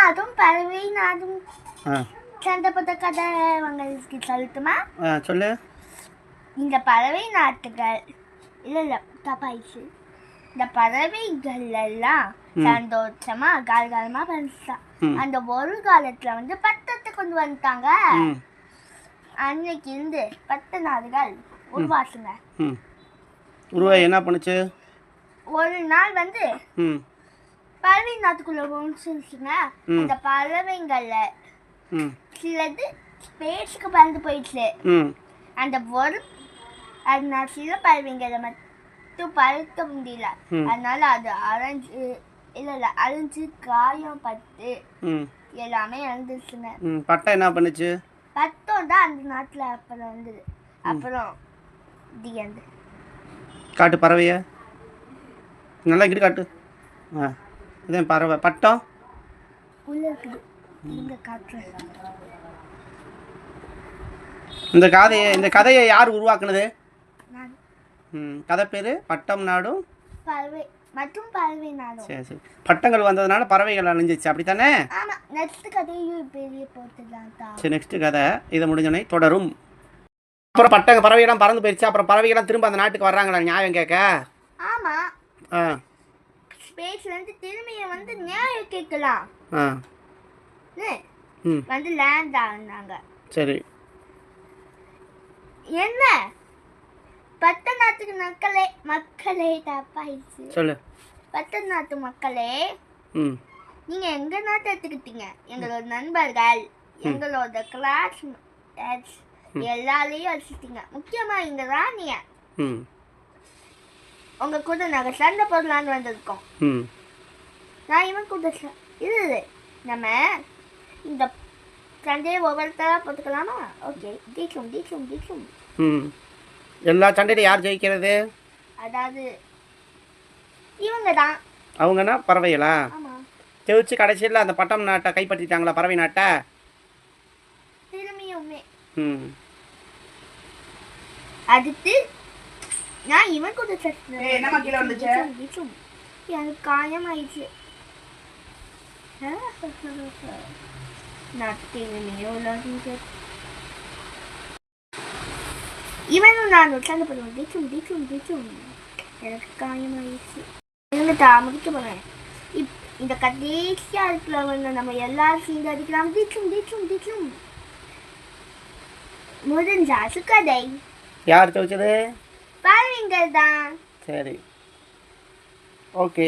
நாடும் பறவை நாடும் சண்டப்பட்ட கதை உங்களுக்கு சொல்லட்டுமா? சொல்லு. இந்த பறவை நாட்டுகள் இல்லை தப்பாயிடுச்சு. இந்த பறவைகள் எல்லாம் சந்தோஷமா காலகாலமா பறிச்சா. அந்த ஒரு காலத்துல வந்து பட்டத்தை கொண்டு வந்துட்டாங்க. அன்னைக்கு இருந்து பட்ட நாடுகள் உருவாச்சுங்க. உருவாய் என்ன பண்ணுச்சு? ஒரு நாள் வந்து பறவை நாட்டுக்குள்ள போச்சுங்க. அந்த பறவைங்கள்ல சிலது ஸ்பேஸுக்கு பறந்து போயிடுச்சு. அந்த ஒரு அதனால சில பறவைங்களை மட்டும் பறக்க முடியல. அதனால அது அழிஞ்சு காயப்பட்டு எல்லாமே இறந்துச்சுங்க. பட்டம் என்ன பண்ணுச்சு? பட்டம் தான் அந்த நாட்டுல அப்புறம் வந்தது. அப்புறம் காட்டு பறவைய நல்லா கிட்ட காட்டு. இதான் பறவை. பட்டம் உள்ள இருக்குது. இங்க காட்டு. இந்த கதையை யார் உருவாக்குனது? கதை பேரு பட்டம் நாடும் பறவை மற்றும் பறவை நாடும். சரி சரி. பட்டங்கள் வந்ததுனால பறவைகள் அழிஞ்சிச்சு, அப்படித்தானே? ஆமா. நெக்ஸ்ட் கதையும் பெரிய போட்டுலாம். சரி, நெக்ஸ்ட் கதை இதை முடிஞ்சோடனே தொடரும். அப்புறம் பறவைகள்லாம் பறந்து போயிடுச்சு. அப்புறம் பறவைகள்லாம் திரும்ப அந்த நாட்டுக்கு வர்றாங்களா நியாயம் கேட்க? ஆமா. ஸ்பேஸ்ல இருந்து திரும்பிய வந்து நியாயம் கேட்கலாம். வந்து லேண்ட் ஆனாங்க. சரி. என்ன பட்ட நாட்டுக்கு மக்களே தப்பாயிடுச்சு. சொல்லு. பட்ட நாட்டு மக்களே, நீங்க எங்க நாட்டை எடுத்துக்கிட்டீங்க. எங்களோட நண்பர்கள், எங்களோட கிளாஸ் எல்லாரையும் வச்சுட்டீங்க. முக்கியமா இந்த ராணிய உங்க கூட நாங்க சண்டை போடலான்னு வந்திருக்கோம். நான் இவன் கூட இது நம்ம இந்த சண்டையை ஒவ்வொருத்தரா போட்டுக்கலாமா? ஓகே. தீக்கும் எல்லா சண்டையில யார் ஜெயிக்கிறது? அதாவது இவங்க தான். அவங்கன்னா பறவைகளா? ஆமா. ஜெயிச்சு கடைசியில் அந்த பட்டம் நாட்டை கைப்பற்றிட்டாங்களா பறவை நாட்டை? திரும்பியுமே. அடுத்து நான் இவன் கூட எனக்கு காயம் ஆயிடுச்சு. இவனும் நானும் சண்டை பண்ணுவோம். எனக்கு காயம் ஆயிடுச்சு. முடிக்க போறேன். இந்த கடைசியா இருக்கிற வந்து நம்ம எல்லாரும் சேர்ந்து அடிக்கலாம். தீக்கும் முடிஞ்சாச்சு கதை. யார் தோச்சது? பறவைங்கள் தான். சரி, ஓகே.